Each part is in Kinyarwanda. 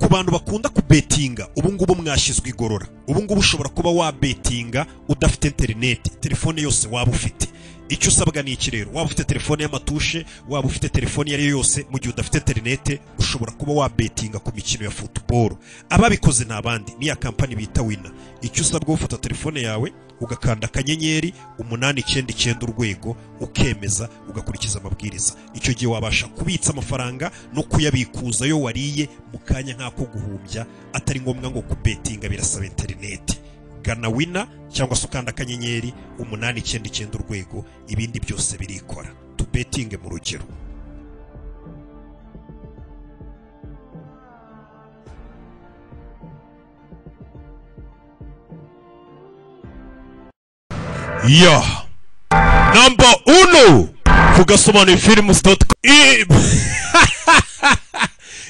ku bantu bakunda kubetinga ubu ngubu mwashyizwe igorora. Ubu ngubu ushobora kuba wabetinga udafite internet, telefone yose waba ufite. Icyo usabwa ni iki rero? Waba ufite telefone y'amatushe, waba ufite telefone yari yose, mu gihe udafite internet ushobora kuba wabetinga ku mikino ya football. Ababikoze ntabandi ni ya company bita Winner. Icyo usabwa ufata telefone yawe ugakanda akanyenyeri 899 urwego ukemeza ugakurikiza amabwiriza. Icyo gihe wabasha kubitsa amafaranga no kuyabikuza yo wariye mu kanya nk'ako guhumbya, atari ngombwa ngo kubetinga birasaba internet. Gana Winner cyangwa se ukanda akanyenyeri 899 urwego, ibindi byose birikora. Tubetinge mu rugero. Yeah. Number 1. Kugasomana films.com.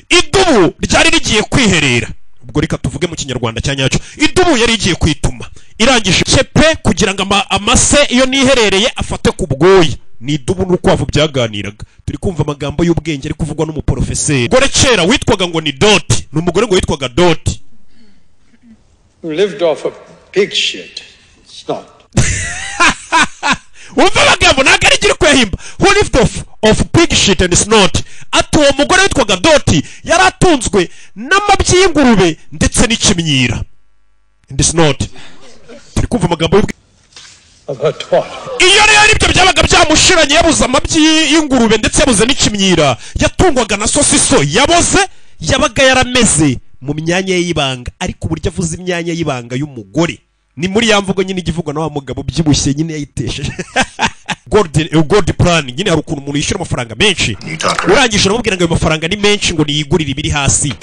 Idubu ryari rigiye kwiherera. Ubwo reka tuvuge mu kinyarwanda cyanyacyo. Idubu yari igiye kwituma. Irangije cepe kugira ngo amase iyo niherereye afate ku bwoya. Ni idubu n'urukwavu byaganiraga. Turi kumva amagambo y'ubwenge ari kuvugwa n'umuprofeseri. Gore kera witwaga ngo ni Dot. N'umugore ngo witwaga Dot. Lived off of pig shit. Snot. Umva amagambo nagari giri kwehimba. Who lived off pig shit and snot. Ati uwo mugore witwaga Dot yaratunzwe n'amabyi y'ingurube ndetse n'ikimyira. And snot. Turi kumva amagambo y'ubwenge. Iyo rero ibyo byabaga byamushiranye yabuze amabyi y'ingurube ndetse yabuze n'ikimyira, yatungwaga na sosiso yaboze, yabaga yarameze mu myanya y'ibanga. Ariko uburyo avuze imyanya y'ibanga y'umugore ni muri yamvugo nyine igivugwa na wa mugabo byibushye nyine yayitesheje. Gold plan nyine hari ukuntu umuntu yishyura amafaranga menshi, urangije uramubwira ngo ayo mafaranga ni menshi ngo niyigurire ibiri hasi,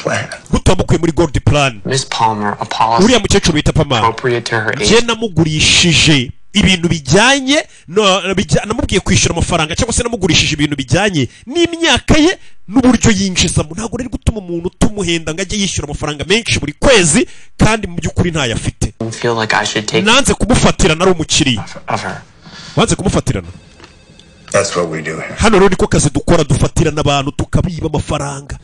gutamukuye muri gold plan. Miss Palmer, a policy uriya mukecuru bita Pama appropriate to her age. Je namugurishije ibintu bijyanye namubwiye kwishyura amafaranga cyangwa se namugurishije ibintu bijyanye n'imyaka ye n'uburyo yinjizamo. Ntabwo rero gutuma umuntu tumuhenda ngo ajye yishyura amafaranga menshi buri kwezi kandi mu by'ukuri ntayafite. Nanze kumufatirana ari umukiriya. Wanze kumufatirana. That's what we do here. Hano rero niko kazi dukora, dufatirana abantu tukabiba amafaranga.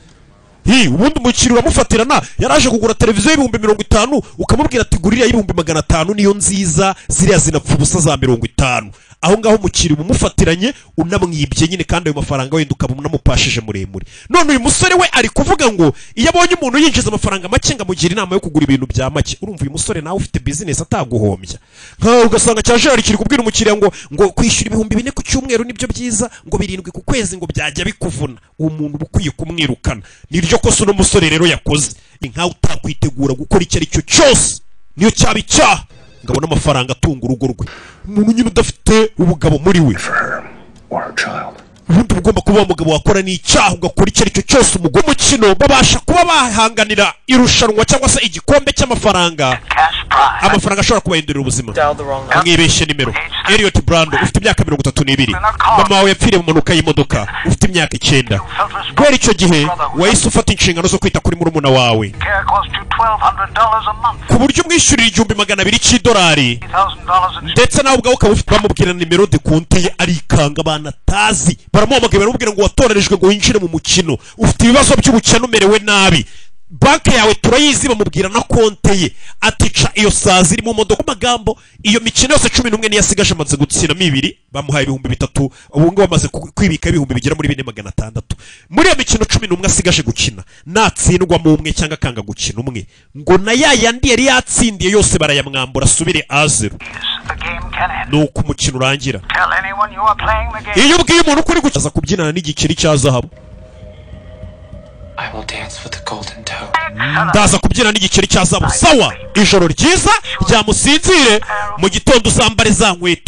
Ubundi umukiriya uramufatirana, yaraje kugura televiziyo y'ibihumbi 50 ukamubwira ati gurira y'ibihumbi 500 niyo nziza, ziriya zinapfa ubusa za 50. Aho ngaho umukiriya umufatiranye unamwibye nyine kandi ayo mafaranga wenda ukaba unamupashije muremure. None uyu musore we ari kuvuga ngo iyo abonye umuntu yinjiza amafaranga make ngamugira inama yo kugura ibintu bya make. Urumva uyu musore nawe ufite business ataguhombya. Nka ugasanga cyaje ari kiri kubwira umukiriya ngo kwishyura ibihumbi 4 ku cyumweru nibyo byiza, ngo 7 ku kwezi ngo byajya bikuvuna. Uwo muntu bukwiye kumwirukana. Niryo koso no musore rero yakoze. Nka utakwitegura gukora icyo ari cyo cyose niyo cyabi cyaha ngabona amafaranga atunga urugo rwe. Umuntu nyine udafite ubugabo muri we. Ubundi ugomba kuba umugabo wakora n'icyaha ugakora icyo ari cyo cyose. Umugabo mukino babasha kuba bahanganira irushanwa cyangwa se igikombe cy'amafaranga. Amafaranga ashobora kubahindurira ubuzima. Mwibeshye nimero. Elliot Brando ufite imyaka 32. Mama wawe yapfiriye mu mpanuka y'imodoka ufite imyaka 9. Gwera icyo gihe wahise ufata inshingano zo kwita kuri murumuna wawe. Ku buryo umwishyurira $200 cy'idolari. Ndetse nawe ubwawe ukaba ufite bamubwira nimero de konti ye arikanga abana tazi. Baramuhamagaye baramubwira ngo watorerejwe ngo winjire mu mukino. Ufite ibibazo by'ubukene umerewe nabi. Banki yawe turayizi bamubwira na konte ye atica iyo sazi iri mu modoka. Magambo iyo mikino yose 11 ni yasigaje amaze gutsina 2 bamuhaye $3,000. Ubu ngo bamaze kwibika $4,000 bigera muri 4,600. Muri iyo mikino 11 asigaje gukina natsindwa mu umwe cyangwa kanga gukina umwe ngo na yandi yari yatsindiye yose barayamwambura asubire azero. Nuko umukino urangira. Iyo ubwiye umuntu kuri gukaza kubyinana n'igikiri cya zahabu. I will dance with the golden toe. Ndaza kubyina n'igikeri cya zahabu. Sawa, ijoro ryiza ryamusinzire, mu gitondo uzambare za nkweto.